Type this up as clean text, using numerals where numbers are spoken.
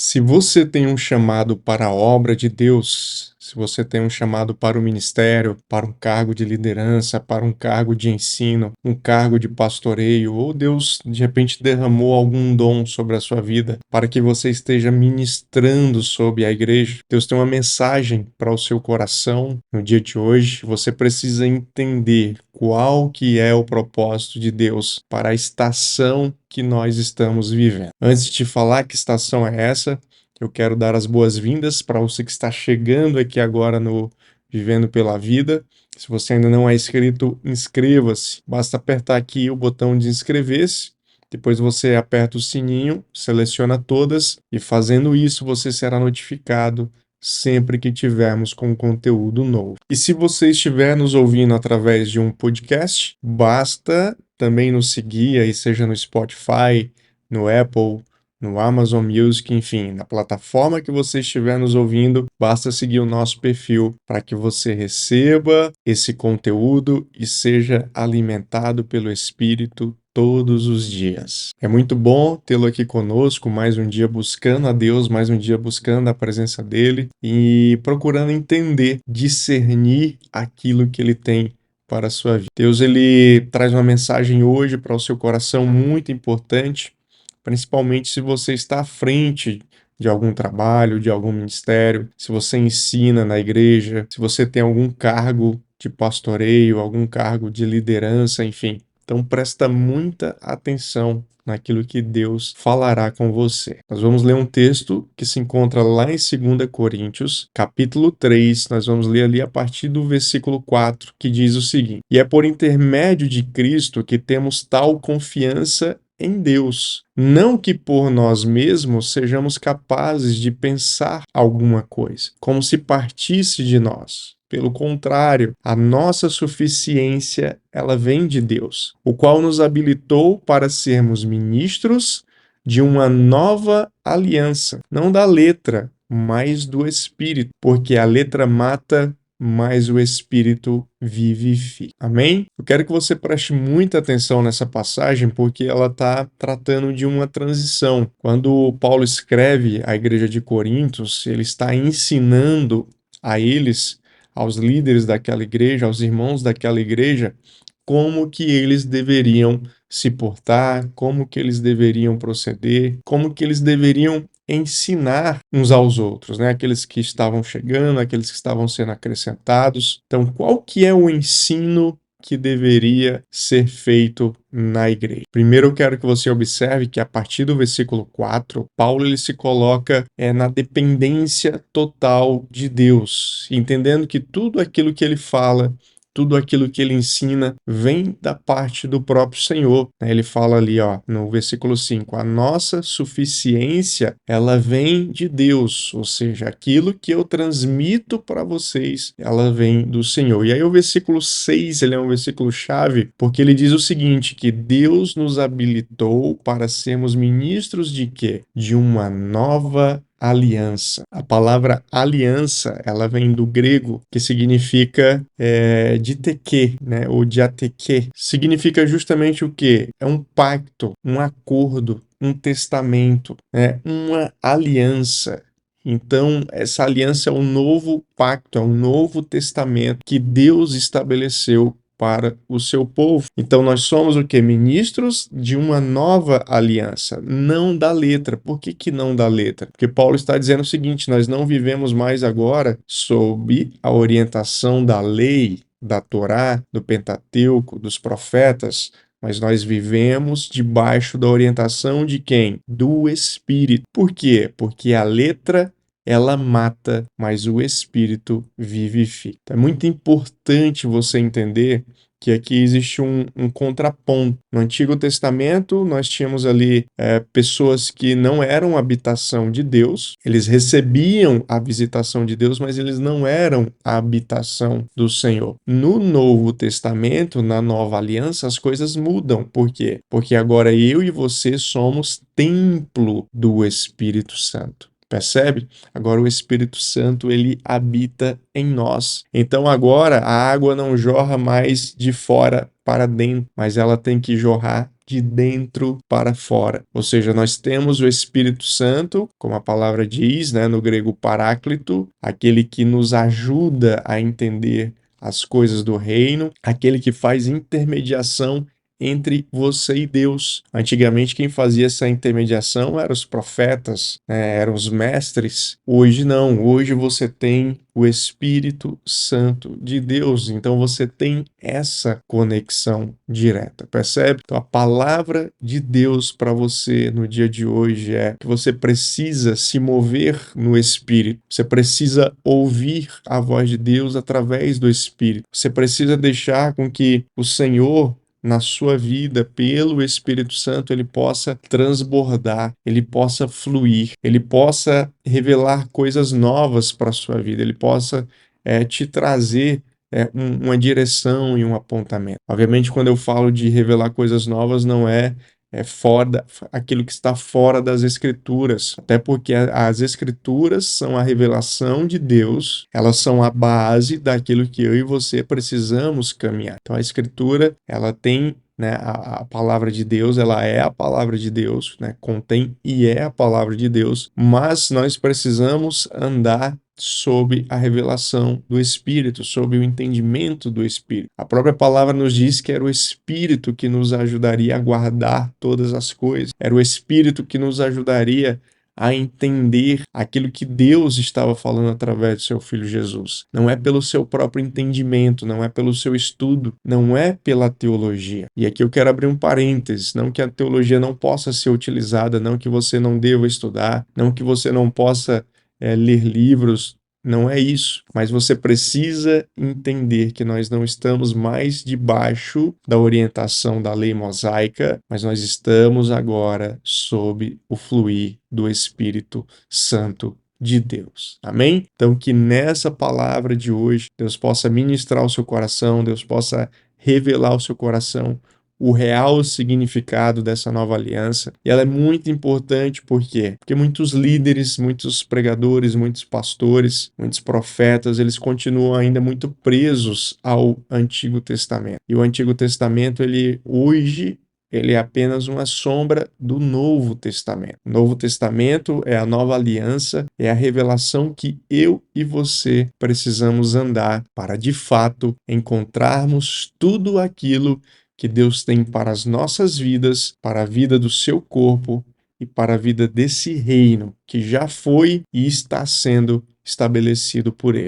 Se você tem um chamado para a obra de Deus, se você tem um chamado para o ministério, para um cargo de liderança, para um cargo de ensino, um cargo de pastoreio, ou Deus de repente derramou algum dom sobre a sua vida para que você esteja ministrando sobre a igreja, Deus tem uma mensagem para o seu coração no dia de hoje. Você precisa entender qual que é o propósito de Deus para a estação que nós estamos vivendo. Antes de te falar que estação é essa, eu quero dar as boas-vindas para você que está chegando aqui agora no Vivendo pela Vida. Se você ainda não é inscrito, inscreva-se. Basta apertar aqui o botão de inscrever-se. Depois você aperta o sininho, seleciona todas e fazendo isso você será notificado sempre que tivermos com conteúdo novo. E se você estiver nos ouvindo através de um podcast, basta também nos seguir aí, seja no Spotify, no Apple, no Amazon Music, enfim, na plataforma que você estiver nos ouvindo, basta seguir o nosso perfil para que você receba esse conteúdo e seja alimentado pelo Espírito todos os dias. É muito bom tê-lo aqui conosco, mais um dia buscando a Deus, mais um dia buscando a presença dele e procurando entender, discernir aquilo que ele tem para a sua vida. Deus, ele traz uma mensagem hoje para o seu coração muito importante, principalmente se você está à frente de algum trabalho, de algum ministério, se você ensina na igreja, se você tem algum cargo de pastoreio, algum cargo de liderança, enfim. Então presta muita atenção naquilo que Deus falará com você. Nós vamos ler um texto que se encontra lá em 2 Coríntios, capítulo 3, nós vamos ler ali a partir do versículo 4, que diz o seguinte: E é por intermédio de Cristo que temos tal confiança em Deus, não que por nós mesmos sejamos capazes de pensar alguma coisa, como se partisse de nós. Pelo contrário, a nossa suficiência, ela vem de Deus, o qual nos habilitou para sermos ministros de uma nova aliança, não da letra, mas do Espírito, porque a letra mata, mas o Espírito vivifica. Amém? Eu quero que você preste muita atenção nessa passagem, porque ela está tratando de uma transição. Quando Paulo escreve à igreja de Coríntios, ele está ensinando a eles, aos líderes daquela igreja, aos irmãos daquela igreja, como que eles deveriam se portar, como que eles deveriam proceder, como que eles deveriam ensinar uns aos outros, né? Aqueles que estavam chegando, aqueles que estavam sendo acrescentados. Então, qual que é o ensino que deveria ser feito na igreja? Primeiro eu quero que você observe que a partir do versículo 4, Paulo ele se coloca na dependência total de Deus, entendendo que tudo aquilo que ele fala, tudo aquilo que ele ensina vem da parte do próprio Senhor. Ele fala ali, no versículo 5, a nossa suficiência, ela vem de Deus, ou seja, aquilo que eu transmito para vocês, ela vem do Senhor. E aí o versículo 6, ele é um versículo chave, porque ele diz o seguinte, que Deus nos habilitou para sermos ministros de quê? De uma nova aliança. A palavra aliança, ela vem do grego, que significa diteke, né, ou diateke. Significa justamente o quê? É um pacto, um acordo, um testamento, né, uma aliança. Então, essa aliança é um novo pacto, é um novo testamento que Deus estabeleceu para o seu povo. Então nós somos o quê? Ministros de uma nova aliança, não da letra. Por que não da letra? Porque Paulo está dizendo o seguinte, nós não vivemos mais agora sob a orientação da lei, da Torá, do Pentateuco, dos profetas, mas nós vivemos debaixo da orientação de quem? Do Espírito. Por quê? Porque a letra ela mata, mas o Espírito vivifica. É muito importante você entender que aqui existe um contraponto. No Antigo Testamento, nós tínhamos ali pessoas que não eram habitação de Deus, eles recebiam a visitação de Deus, mas eles não eram a habitação do Senhor. No Novo Testamento, na Nova Aliança, as coisas mudam. Por quê? Porque agora eu e você somos templo do Espírito Santo. Percebe? Agora o Espírito Santo, ele habita em nós. Então agora a água não jorra mais de fora para dentro, mas ela tem que jorrar de dentro para fora. Ou seja, nós temos o Espírito Santo, como a palavra diz, né, no grego paráclito, aquele que nos ajuda a entender as coisas do reino, aquele que faz intermediação entre você e Deus. Antigamente, quem fazia essa intermediação eram os profetas, né, eram os mestres. Hoje não, hoje você tem o Espírito Santo de Deus, então você tem essa conexão direta, percebe? Então a palavra de Deus para você no dia de hoje é que você precisa se mover no Espírito, você precisa ouvir a voz de Deus através do Espírito, você precisa deixar com que o Senhor na sua vida, pelo Espírito Santo, ele possa transbordar, ele possa fluir, ele possa revelar coisas novas para a sua vida, ele possa te trazer uma direção e um apontamento. Obviamente, quando eu falo de revelar coisas novas, não é fora aquilo que está fora das Escrituras, até porque as Escrituras são a revelação de Deus, elas são a base daquilo que eu e você precisamos caminhar. Então a Escritura, ela tem, né, a palavra de Deus, ela é a palavra de Deus, né, contém e é a palavra de Deus, mas nós precisamos andar sob a revelação do Espírito, sob o entendimento do Espírito. A própria palavra nos diz que era o Espírito que nos ajudaria a guardar todas as coisas, era o Espírito que nos ajudaria a entender aquilo que Deus estava falando através do seu Filho Jesus. Não é pelo seu próprio entendimento, não é pelo seu estudo, não é pela teologia. E aqui eu quero abrir um parênteses, não que a teologia não possa ser utilizada, não que você não deva estudar, não que você não possa ler livros, não é isso, mas você precisa entender que nós não estamos mais debaixo da orientação da lei mosaica, mas nós estamos agora sob o fluir do Espírito Santo de Deus. Amém? Então que nessa palavra de hoje Deus possa ministrar o seu coração, Deus possa revelar ao seu coração o real significado dessa nova aliança. E ela é muito importante, por quê? Porque muitos líderes, muitos pregadores, muitos pastores, muitos profetas, eles continuam ainda muito presos ao Antigo Testamento. E o Antigo Testamento, hoje é apenas uma sombra do Novo Testamento. O Novo Testamento é a nova aliança, é a revelação que eu e você precisamos andar para, de fato, encontrarmos tudo aquilo que Deus tem para as nossas vidas, para a vida do seu corpo e para a vida desse reino que já foi e está sendo estabelecido por Ele.